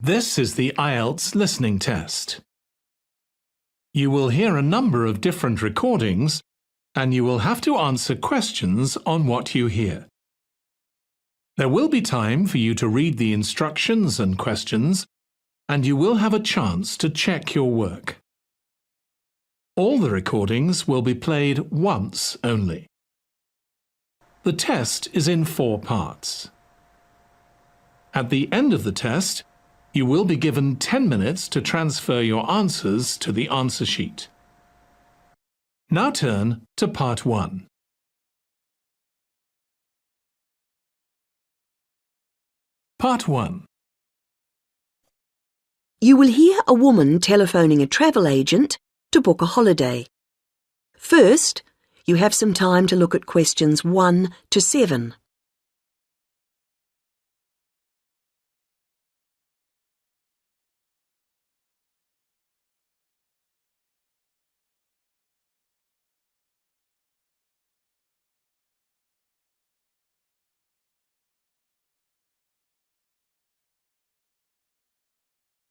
This is the IELTS listening test. You will hear a number of different recordings and you will have to answer questions on what you hear. There will be time for you to read the instructions and questions, and you will have a chance to check your work. All the recordings will be played once only. The test is in 4 parts. At the end of the test, you will be given 10 minutes to transfer your answers to the answer sheet. Now turn to Part 1. Part 1. You will hear a woman telephoning a travel agent to book a holiday. First, you have some time to look at questions 1 to 7.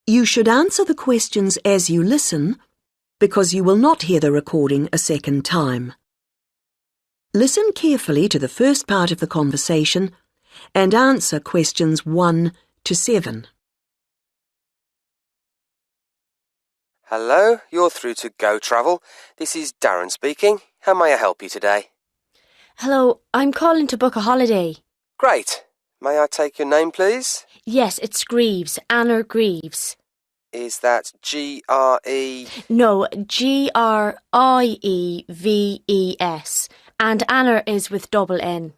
You should answer the questions as you listen, because you will not hear the recording a second time. Listen carefully to the first part of the conversation and answer questions 1 to 7. Hello, you're through to Go Travel. This is Darren speaking. How may I help you today? Hello, I'm calling to book a holiday. Great. May I take your name, please? Yes, it's Greaves, Anna Greaves. Is that G-R-E? No, G-R-I-E-V-E-S. And Anna is with double N.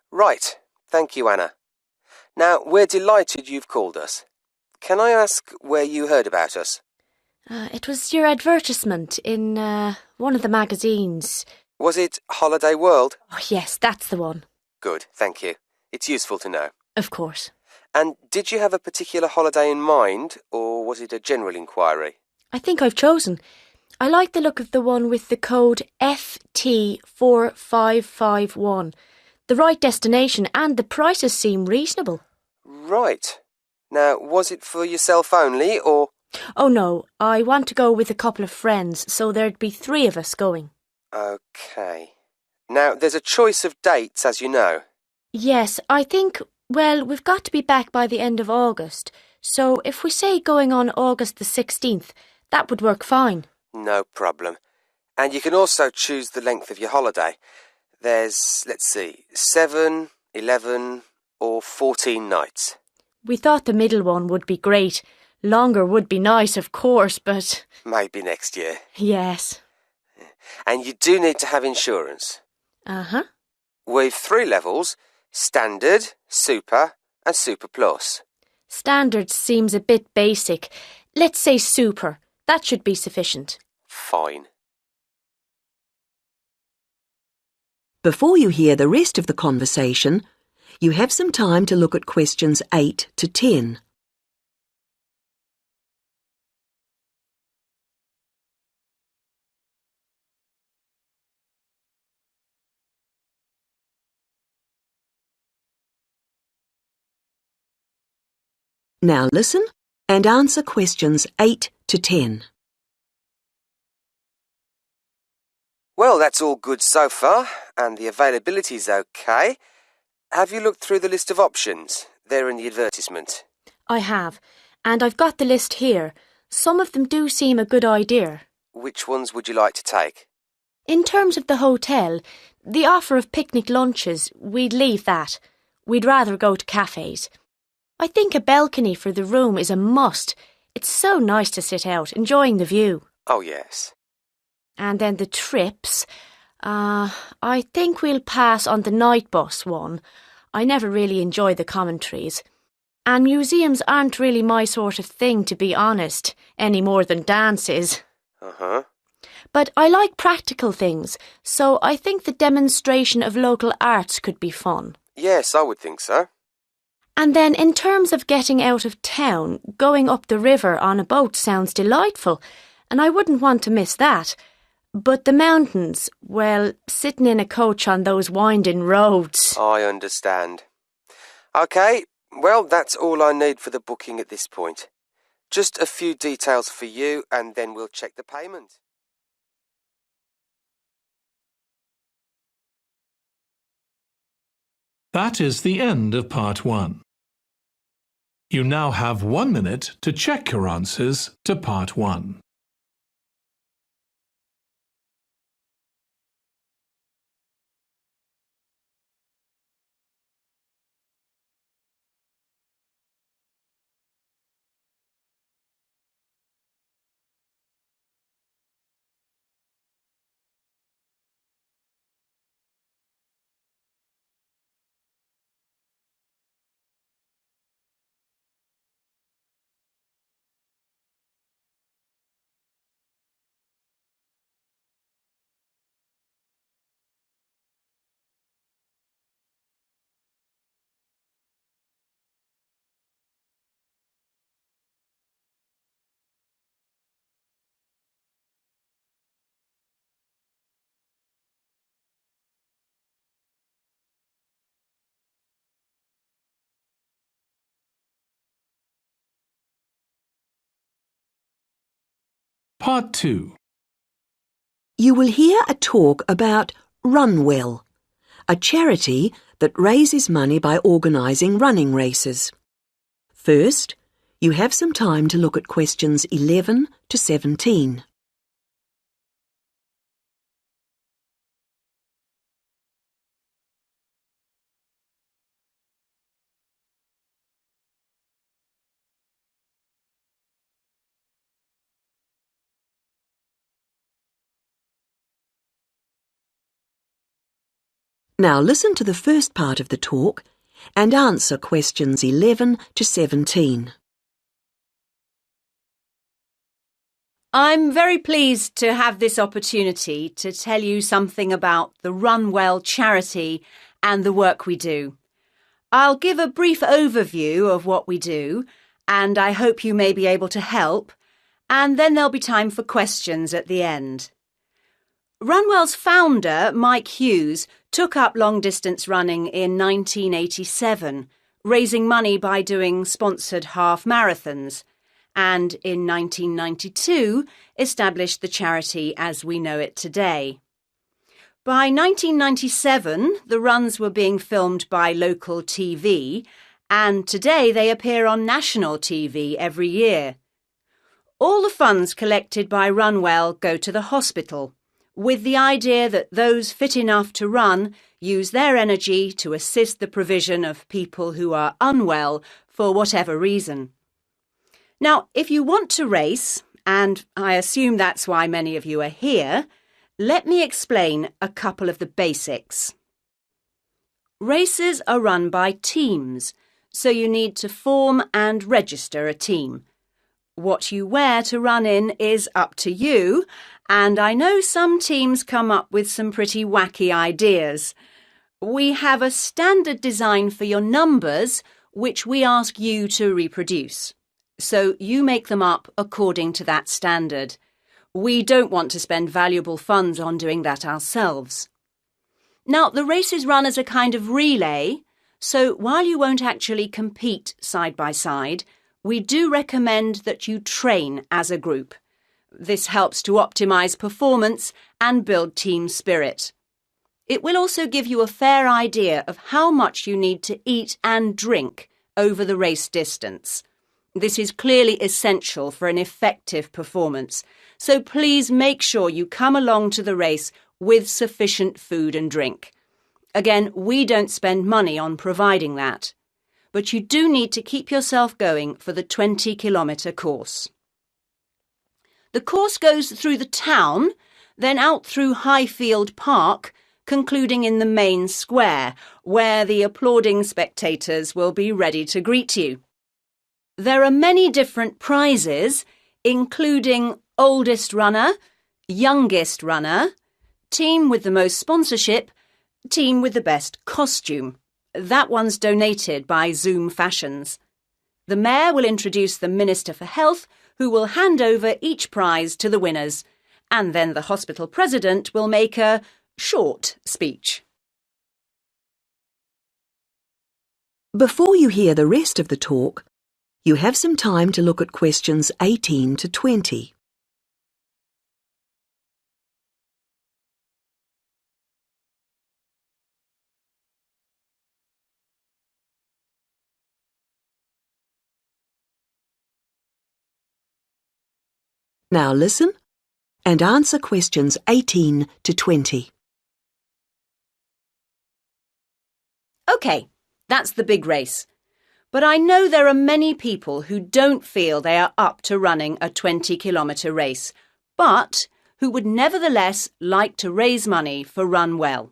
Right. Thank you, Anna. Now, we're delighted you've called us. Can I ask where you heard about us? It was your advertisement in one of the magazines. Was it Holiday World? Oh, yes, that's the one. Good, thank you. It's useful to know. Of course. And did you have a particular holiday in mind, or was it a general inquiry? I think I've chosen. I like the look of the one with the code FT4551. The right destination and the prices seem reasonable. Right. Now, was it for yourself only, or...? Oh no, I want to go with a couple of friends, so there'd be 3 of us going. OK. Now, there's a choice of dates, as you know. Yes, I think, well, we've got to be back by the end of August, so if we say going on August the 16th, that would work fine. No problem. And you can also choose the length of your holiday. There's, let's see, 7, 11 or 14 nights. We thought the middle one would be great. Longer would be nice, of course, but... Maybe next year. Yes. And you do need to have insurance. Uh-huh. With 3 levels, Standard, Super and Super Plus. Standard seems a bit basic. Let's say Super. That should be sufficient. Fine. Before you hear the rest of the conversation, you have some time to look at questions 8 to 10. Now listen and answer questions 8 to 10. Well, that's all good so far, and the availability's OK. Have you looked through the list of options? They're in the advertisement. I have, and I've got the list here. Some of them do seem a good idea. Which ones would you like to take? In terms of the hotel, the offer of picnic lunches, we'd leave that. We'd rather go to cafes. I think a balcony for the room is a must. It's so nice to sit out, enjoying the view. Oh, yes. And then the trips. I think we'll pass on the night bus one. I never really enjoy the commentaries. And museums aren't really my sort of thing, to be honest, any more than dance is. Uh-huh. But I like practical things, so I think the demonstration of local arts could be fun. Yes, I would think so. And then in terms of getting out of town, going up the river on a boat sounds delightful, and I wouldn't want to miss that. But the mountains, well, sitting in a coach on those winding roads... I understand. OK, Well, that's all I need for the booking at this point. Just a few details for you and then we'll check the payment. That is the end of part 1. You now have 1 minute to check your answers to part 1. Part 2. You will hear a talk about Runwell, a charity that raises money by organising running races. First, you have some time to look at questions 11 to 17. Now listen to the first part of the talk and answer questions 11 to 17. I'm very pleased to have this opportunity to tell you something about the Runwell charity and the work we do. I'll give a brief overview of what we do, and I hope you may be able to help, and then there'll be time for questions at the end. Runwell's founder, Mike Hughes, took up long-distance running in 1987, raising money by doing sponsored half marathons, and in 1992 established the charity as we know it today. By 1997, the runs were being filmed by local TV, and today they appear on national TV every year. All the funds collected by Runwell go to the hospital, with the idea that those fit enough to run use their energy to assist the provision of people who are unwell for whatever reason. Now, if you want to race, and I assume that's why many of you are here, let me explain a couple of the basics. Races are run by teams, so you need to form and register a team. What you wear to run in is up to you, and I know some teams come up with some pretty wacky ideas. We have a standard design for your numbers, which we ask you to reproduce. So you make them up according to that standard. We don't want to spend valuable funds on doing that ourselves. Now, the race is run as a kind of relay, so while you won't actually compete side by side, we do recommend that you train as a group. This helps to optimise performance and build team spirit. It will also give you a fair idea of how much you need to eat and drink over the race distance. This is clearly essential for an effective performance, so please make sure you come along to the race with sufficient food and drink. Again, we don't spend money on providing that, but you do need to keep yourself going for the 20-kilometre course. The course goes through the town, then out through Highfield Park, concluding in the main square, where the applauding spectators will be ready to greet you. There are many different prizes, including oldest runner, youngest runner, team with the most sponsorship, team with the best costume. That one's donated by Zoom Fashions. The Mayor will introduce the Minister for Health, who will hand over each prize to the winners, and then the hospital president will make a short speech. Before you hear the rest of the talk, you have some time to look at questions 18 to 20. Now listen and answer questions 18 to 20. OK, that's the big race. But I know there are many people who don't feel they are up to running a 20-kilometre race, but who would nevertheless like to raise money for Run Well.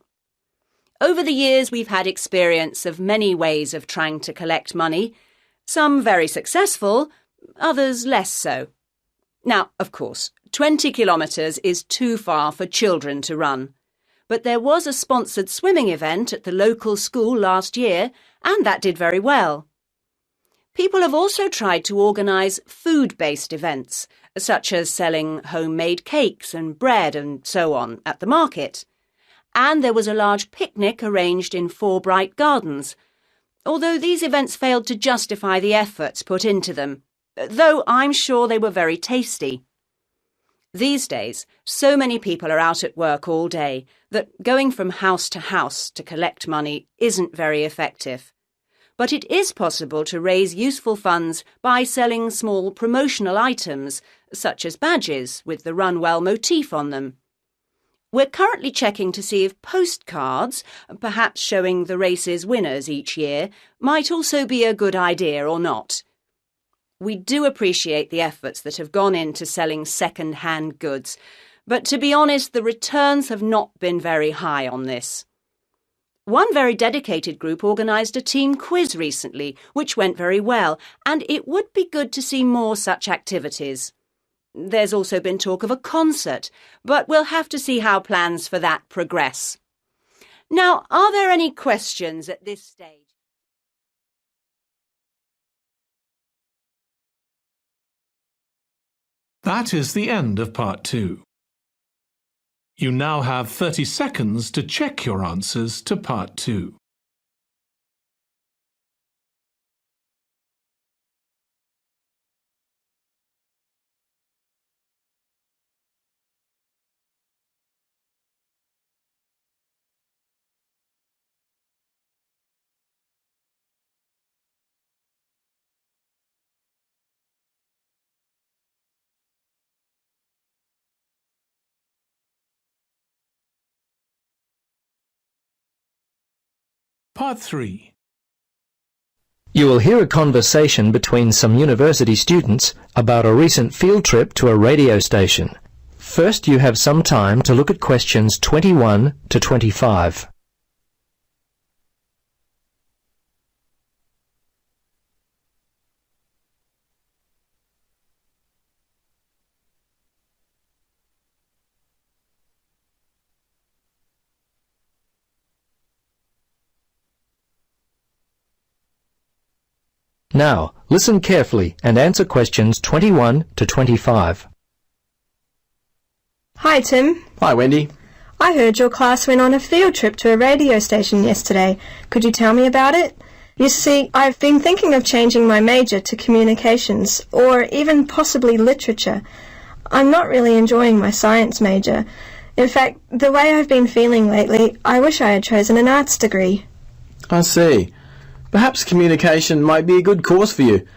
Over the years, we've had experience of many ways of trying to collect money, some very successful, others less so. Now, of course, 20 kilometres is too far for children to run. But there was a sponsored swimming event at the local school last year, and that did very well. People have also tried to organise food-based events, such as selling homemade cakes and bread and so on at the market. And there was a large picnic arranged in 4 bright gardens, although these events failed to justify the efforts put into them, though I'm sure they were very tasty. These days, so many people are out at work all day that going from house to collect money isn't very effective. But it is possible to raise useful funds by selling small promotional items, such as badges with the Run Well motif on them. We're currently checking to see if postcards, perhaps showing the race's winners each year, might also be a good idea or not. We do appreciate the efforts that have gone into selling second-hand goods, but to be honest, the returns have not been very high on this. One very dedicated group organised a team quiz recently, which went very well, and it would be good to see more such activities. There's also been talk of a concert, but we'll have to see how plans for that progress. Now, are there any questions at this stage? That is the end of part 2. You now have 30 seconds to check your answers to part 2. Part 3. You will hear a conversation between some university students about a recent field trip to a radio station. First, you have some time to look at questions 21 to 25. Now, listen carefully and answer questions 21 to 25. Hi, Tim. Hi, Wendy. I heard your class went on a field trip to a radio station yesterday. Could you tell me about it? You see, I've been thinking of changing my major to communications, or even possibly literature. I'm not really enjoying my science major. In fact, the way I've been feeling lately, I wish I had chosen an arts degree. I see. Perhaps communication might be a good course for you.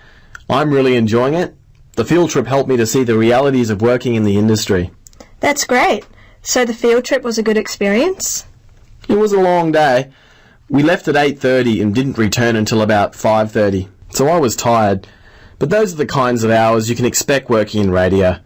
I'm really enjoying it. The field trip helped me to see the realities of working in the industry. That's great. So the field trip was a good experience? It was a long day. We left at 8:30 and didn't return until about 5:30, so I was tired. But those are the kinds of hours you can expect working in radio.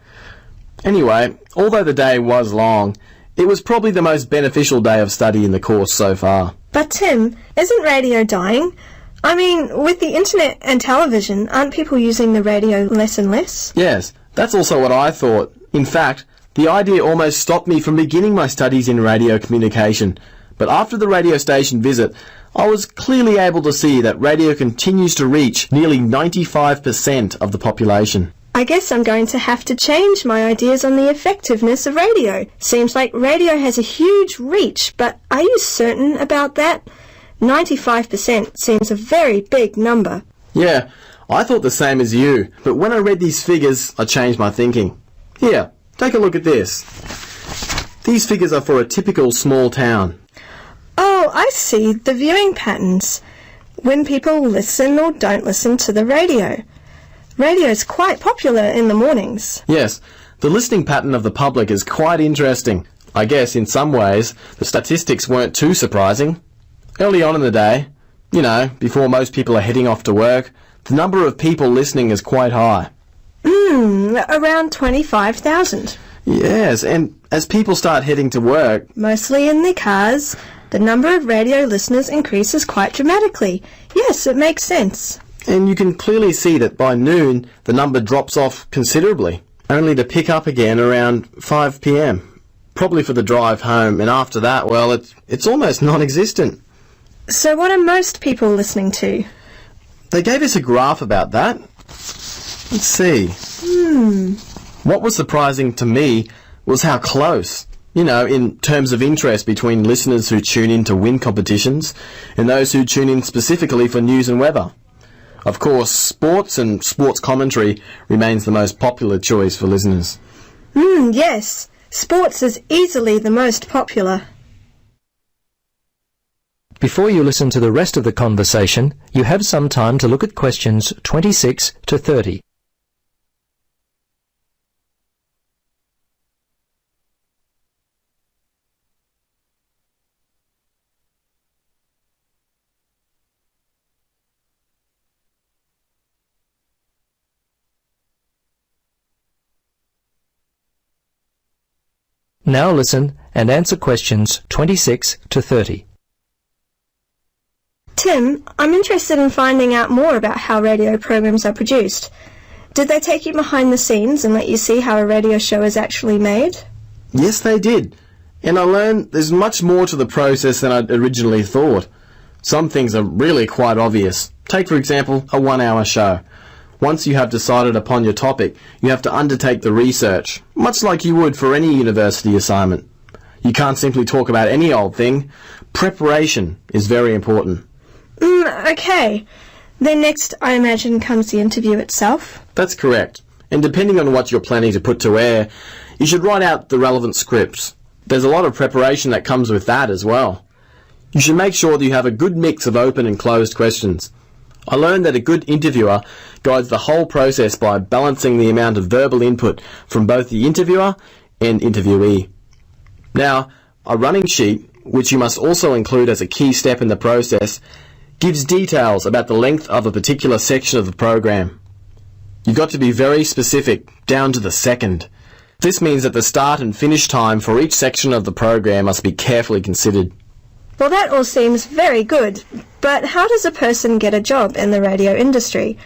Anyway, although the day was long, it was probably the most beneficial day of study in the course so far. But Tim, isn't radio dying? I mean, with the internet and television, aren't people using the radio less and less? Yes, that's also what I thought. In fact, the idea almost stopped me from beginning my studies in radio communication. But after the radio station visit, I was clearly able to see that radio continues to reach nearly 95% of the population. I guess I'm going to have to change my ideas on the effectiveness of radio. Seems like radio has a huge reach, but are you certain about that? 95% seems a very big number. Yeah, I thought the same as you, but when I read these figures, I changed my thinking. Here, take a look at this. These figures are for a typical small town. Oh, I see the viewing patterns. When people listen or don't listen to the radio. Radio is quite popular in the mornings. Yes, the listening pattern of the public is quite interesting. I guess in some ways the statistics weren't too surprising. Early on in the day, before most people are heading off to work, the number of people listening is quite high. Around 25,000. Yes, and as people start heading to work, Mostly in their cars, the number of radio listeners increases quite dramatically. Yes, it makes sense. and you can clearly see that by noon the number drops off considerably, only to pick up again around 5 p.m. Probably for the drive home, and after that, well, it's almost non-existent. So what are most people listening to? They gave us a graph about that. Let's see. What was surprising to me was how close, in terms of interest between listeners who tune in to win competitions and those who tune in specifically for news and weather. Of course, sports and sports commentary remains the most popular choice for listeners. Yes. Sports is easily the most popular. Before you listen to the rest of the conversation, you have some time to look at questions 26 to 30. Now listen and answer questions 26 to 30. Tim, I'm interested in finding out more about how radio programs are produced. Did they take you behind the scenes and let you see how a radio show is actually made? Yes, they did. And I learned there's much more to the process than I'd originally thought. Some things are really quite obvious. Take, for example, a 1-hour show. Once you have decided upon your topic, you have to undertake the research, much like you would for any university assignment. You can't simply talk about any old thing. Preparation is very important. Okay. Then next, I imagine, comes the interview itself? That's correct. And depending on what you're planning to put to air, you should write out the relevant scripts. There's a lot of preparation that comes with that as well. You should make sure that you have a good mix of open and closed questions. I learned that a good interviewer guides the whole process by balancing the amount of verbal input from both the interviewer and interviewee. Now, a running sheet, which you must also include as a key step in the process, gives details about the length of a particular section of the program. You've got to be very specific, down to the second. This means that the start and finish time for each section of the program must be carefully considered. Well, that all seems very good, but how does a person get a job in the radio industry?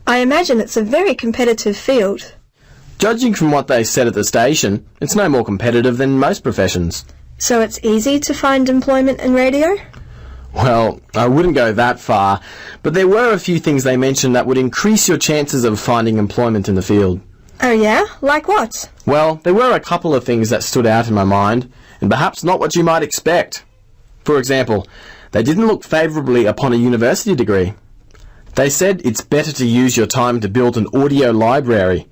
I imagine it's a very competitive field. Judging from what they said at the station, it's no more competitive than most professions. So it's easy to find employment in radio? Well, I wouldn't go that far, but there were a few things they mentioned that would increase your chances of finding employment in the field. Oh yeah? Like what? Well, there were a couple of things that stood out in my mind, and perhaps not what you might expect. For example, they didn't look favourably upon a university degree. They said it's better to use your time to build an audio library.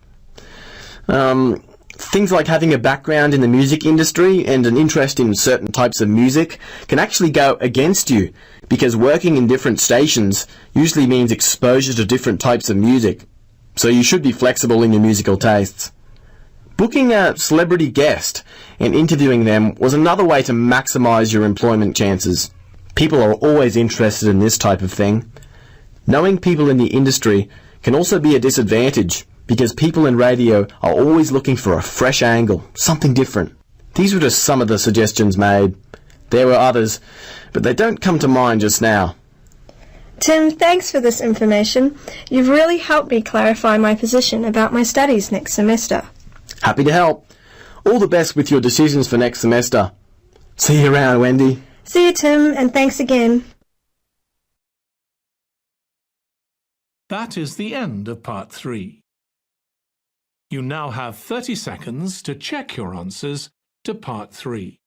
Things like having a background in the music industry and an interest in certain types of music can actually go against you, because working in different stations usually means exposure to different types of music, so you should be flexible in your musical tastes. Booking a celebrity guest and interviewing them was another way to maximise your employment chances. People are always interested in this type of thing. Knowing people in the industry can also be a disadvantage, because people in radio are always looking for a fresh angle, something different. These were just some of the suggestions made. There were others, but they don't come to mind just now. Tim, thanks for this information. You've really helped me clarify my position about my studies next semester. Happy to help. All the best with your decisions for next semester. See you around, Wendy. See you, Tim, and thanks again. That is the end of part 3. You now have 30 seconds to check your answers to part 3.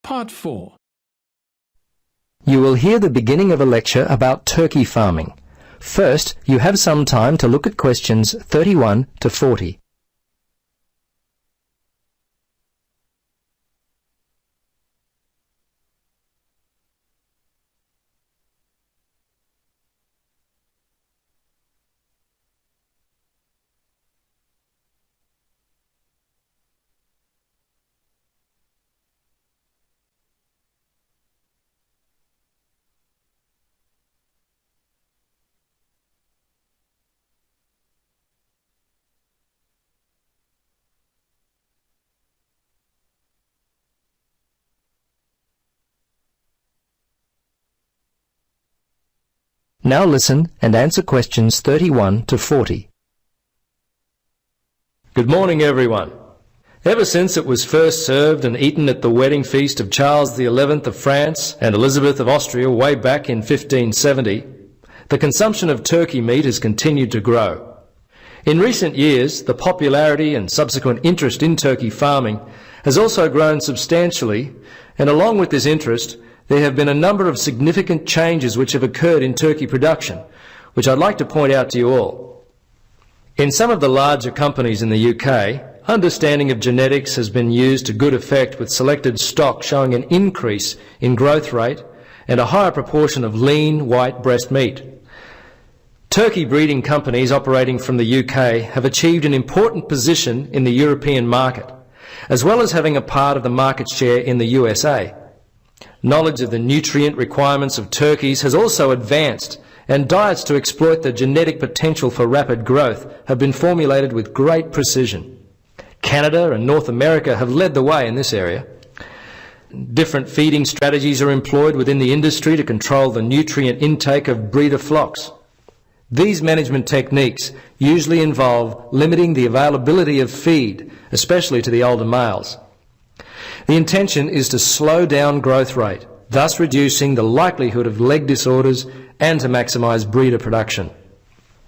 Part 4. You will hear the beginning of a lecture about turkey farming. First, you have some time to look at questions 31 to 40. Now listen and answer questions 31 to 40. Good morning, everyone. Ever since it was first served and eaten at the wedding feast of Charles XI of France and Elizabeth of Austria way back in 1570, the consumption of turkey meat has continued to grow. In recent years, the popularity and subsequent interest in turkey farming has also grown substantially, and along with this interest, there have been a number of significant changes which have occurred in turkey production, which I'd like to point out to you all. In some of the larger companies in the UK, understanding of genetics has been used to good effect, with selected stock showing an increase in growth rate and a higher proportion of lean white breast meat. Turkey breeding companies operating from the UK have achieved an important position in the European market, as well as having a part of the market share in the USA. Knowledge of the nutrient requirements of turkeys has also advanced, and diets to exploit the genetic potential for rapid growth have been formulated with great precision. Canada and North America have led the way in this area. Different feeding strategies are employed within the industry to control the nutrient intake of breeder flocks. These management techniques usually involve limiting the availability of feed, especially to the older males. The intention is to slow down growth rate, thus reducing the likelihood of leg disorders and to maximise breeder production.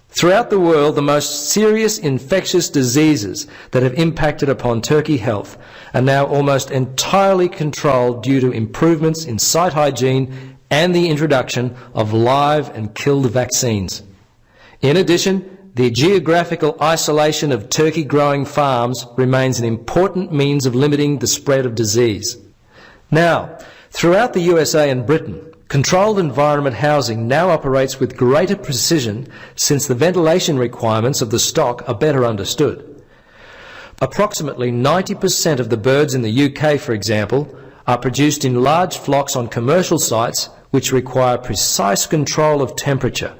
Throughout the world, the most serious infectious diseases that have impacted upon turkey health are now almost entirely controlled due to improvements in site hygiene and the introduction of live and killed vaccines. In addition, the geographical isolation of turkey-growing farms remains an important means of limiting the spread of disease. Now, throughout the USA and Britain, controlled environment housing now operates with greater precision since the ventilation requirements of the stock are better understood. Approximately 90% of the birds in the UK, for example, are produced in large flocks on commercial sites which require precise control of temperature.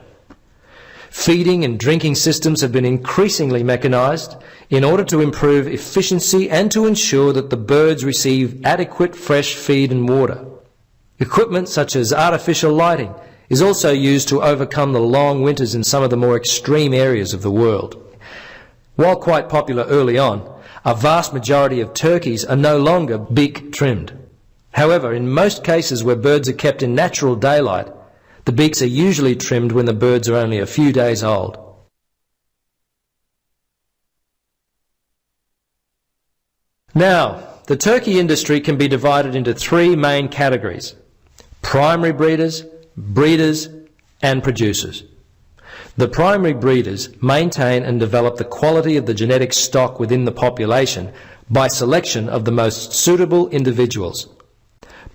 Feeding and drinking systems have been increasingly mechanised in order to improve efficiency and to ensure that the birds receive adequate fresh feed and water. Equipment such as artificial lighting is also used to overcome the long winters in some of the more extreme areas of the world. While quite popular early on, a vast majority of turkeys are no longer beak trimmed. However, in most cases where birds are kept in natural daylight, the beaks are usually trimmed when the birds are only a few days old. Now, the turkey industry can be divided into three main categories: primary breeders, breeders, and producers. The primary breeders maintain and develop the quality of the genetic stock within the population by selection of the most suitable individuals.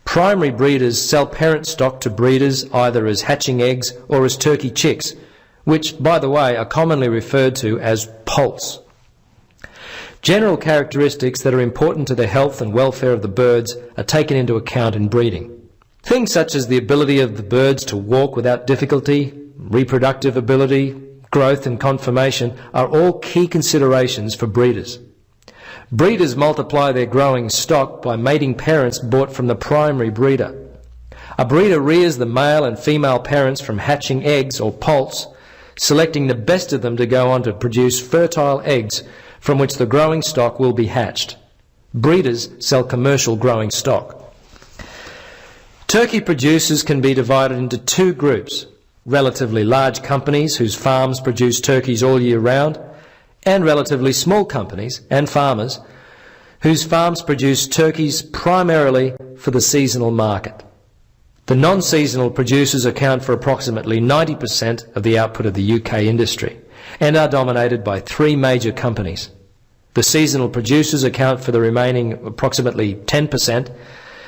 Primary breeders sell parent stock to breeders either as hatching eggs or as turkey chicks, which, by the way, are commonly referred to as poults. General characteristics that are important to the health and welfare of the birds are taken into account in breeding. Things such as the ability of the birds to walk without difficulty, reproductive ability, growth and conformation are all key considerations for breeders. Breeders multiply their growing stock by mating parents bought from the primary breeder. A breeder rears the male and female parents from hatching eggs or poults, selecting the best of them to go on to produce fertile eggs from which the growing stock will be hatched. Breeders sell commercial growing stock. Turkey producers can be divided into two groups: relatively large companies whose farms produce turkeys all year round, and relatively small companies and farmers whose farms produce turkeys primarily for the seasonal market. The non-seasonal producers account for approximately 90% of the output of the UK industry and are dominated by 3 major companies. The seasonal producers account for the remaining approximately 10%.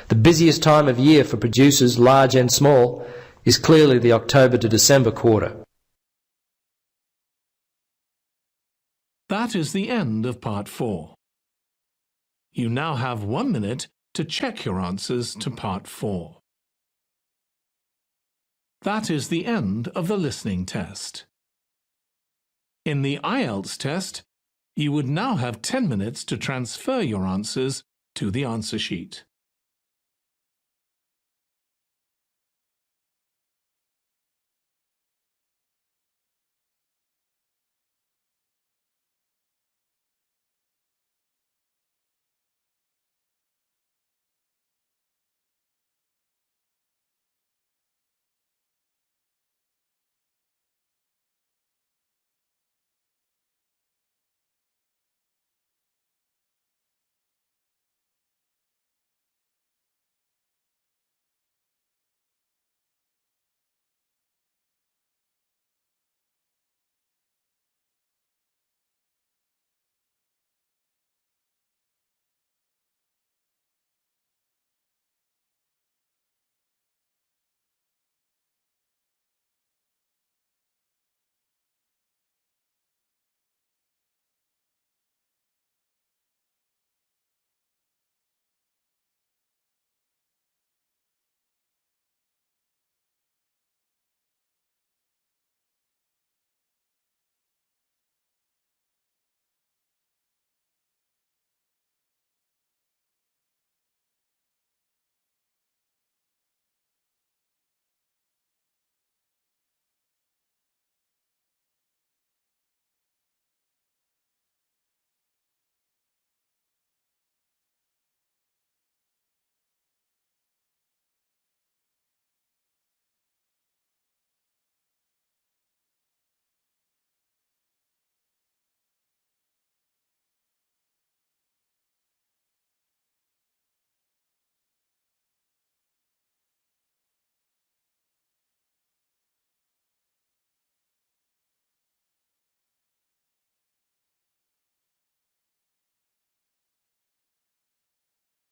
The busiest time of year for producers, large and small, is clearly the October to December quarter. That is the end of Part 4. You now have 1 minute to check your answers to Part 4. That is the end of the listening test. In the IELTS test, you would now have 10 minutes to transfer your answers to the answer sheet.